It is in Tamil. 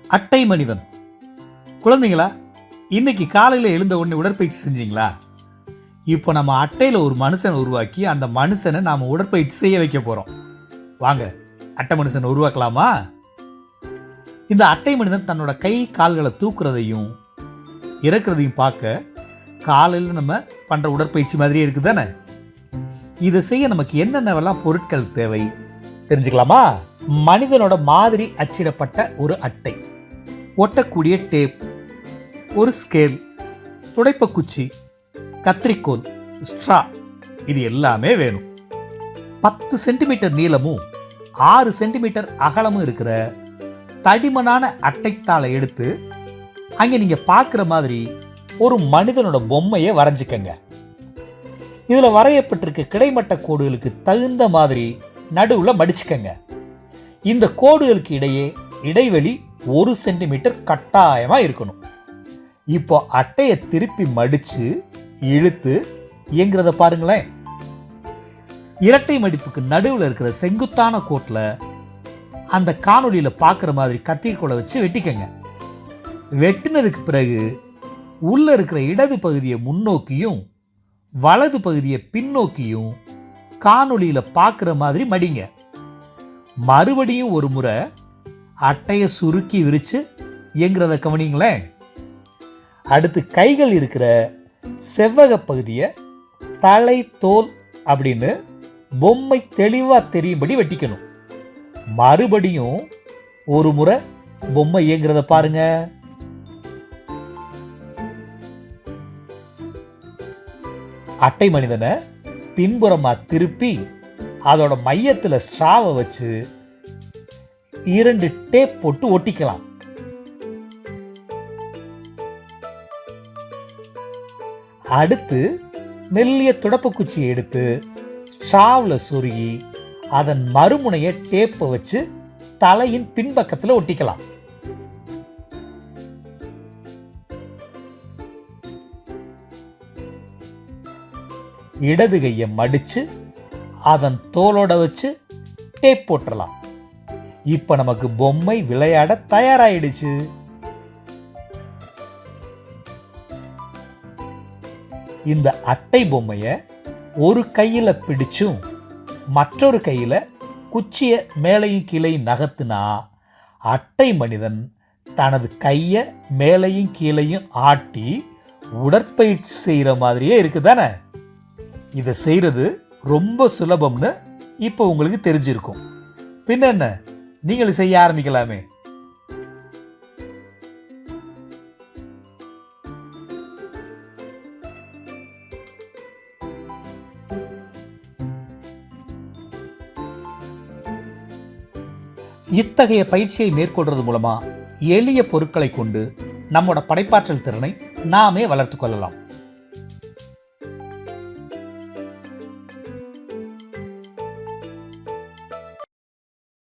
அட்டை மனிதன். குழந்தைங்களா, இன்னைக்கு காலையில் எழுந்த உடனே உடற்பயிற்சி செஞ்சீங்களா? இப்போ நம்ம அட்டையில் ஒரு மனுஷனை உருவாக்கி அந்த மனுஷனை நாம் உடற்பயிற்சி செய்ய வைக்க போகிறோம். வாங்க, அட்டை மனுஷனை உருவாக்கலாமா? இந்த அட்டை மனிதன் தன்னோட கை கால்களை தூக்குறதையும் இறக்குறதையும் பார்க்க காலையில் நம்ம பண்ணுற உடற்பயிற்சி மாதிரியே இருக்குது தானே? இதை செய்ய நமக்கு என்னென்னவெல்லாம் பொருட்கள் தேவை தெரிஞ்சுக்கலாமா? மனிதனோட மாதிரி அச்சிடப்பட்ட ஒரு அட்டை, ஒட்டக்கூடிய டேப், ஒரு ஸ்கேல், துடைப்பக்குச்சி, கத்திரிக்கோல், ஸ்ட்ரா, இது எல்லாமே வேணும். 10 சென்டிமீட்டர் நீளமும் 6 சென்டிமீட்டர் அகலமும் இருக்கிற தடிமனான அட்டைத்தாளை எடுத்து அங்கே நீங்கள் பார்க்குற மாதிரி ஒரு மனிதனோட பொம்மையை வரைஞ்சிக்கங்க. இதில் வரையப்பட்டிருக்க கிடைமட்ட கோடுகளுக்கு தகுந்த மாதிரி நடுவில் மடிச்சுக்கங்க. இந்த கோடுகளுக்கு இடையே இடைவெளி 1 சென்டிமீட்டர் கட்டாயமாக இருக்கணும். இப்போ அட்டையை திருப்பி மடித்து இழுத்து இயங்குறத பாருங்களேன். இரட்டை மடிப்புக்கு நடுவில் இருக்கிற செங்குத்தான கோட்டில் அந்த காணொலியில் பார்க்குற மாதிரி கத்திரிக்கோலை வச்சு வெட்டிக்கங்க. வெட்டினதுக்கு பிறகு உள்ளே இருக்கிற இடது பகுதியை முன்னோக்கியும் வலது பகுதியை பின்னோக்கியும் காணொலியில் பார்க்குற மாதிரி மடிங்க. மறுபடியும் ஒரு முறை அட்டையை சுருக்கி விரித்து இயங்குறத கவனிங்களேன். அடுத்து கைகள் இருக்கிற செவ்வக பகுதியை தலை தோல் அப்படின்னு பொம்மை தெளிவாக தெரியும்படி வெட்டிக்கணும். மறுபடியும் ஒரு முறை பொம்மை இயங்குறத பாருங்க. அட்டை மனிதனை பின்புறமாக திருப்பி அதோட மையத்தில் ஸ்ட்ராவை வச்சு 2 டேப் போட்டு ஒட்டிக்கலாம். அடுத்து மெல்லிய துடைப்பக்குச்சியை எடுத்து ஸ்ட்ராவில் சொருகி அதன் மறுமுனையை டேப்பை வச்சு தலையின் பின்பக்கத்தில் ஒட்டிக்கலாம். இடது கையை மடித்து அதன் தோலோட வச்சு டேப் போட்டுடலாம். இப்போ நமக்கு பொம்மை விளையாட தயாராகிடுச்சு. இந்த அட்டை பொம்மையை ஒரு கையில் பிடிச்சும் மற்றொரு கையில் குச்சியை மேலையும் கீழையும் நகர்த்தினா அட்டை மனிதன் தனது கையை மேலையும் கீழையும் ஆட்டி உடற்பயிற்சி செய்கிற மாதிரியே இருக்குதானே? இதை செய்கிறது ரொம்ப சுலபம்னு இப்போ உங்களுக்கு தெரிஞ்சிருக்கும். பின்ன என்ன, நீங்கள் செய்ய ஆரம்பிக்கலாமே. இத்தகைய பயிற்சியை மேற்கொள்றது மூலமா எளிய பொருட்களை கொண்டு நம்மோட படைப்பாற்றல் திறனை நாமே வளர்த்து கொள்ளலாம்.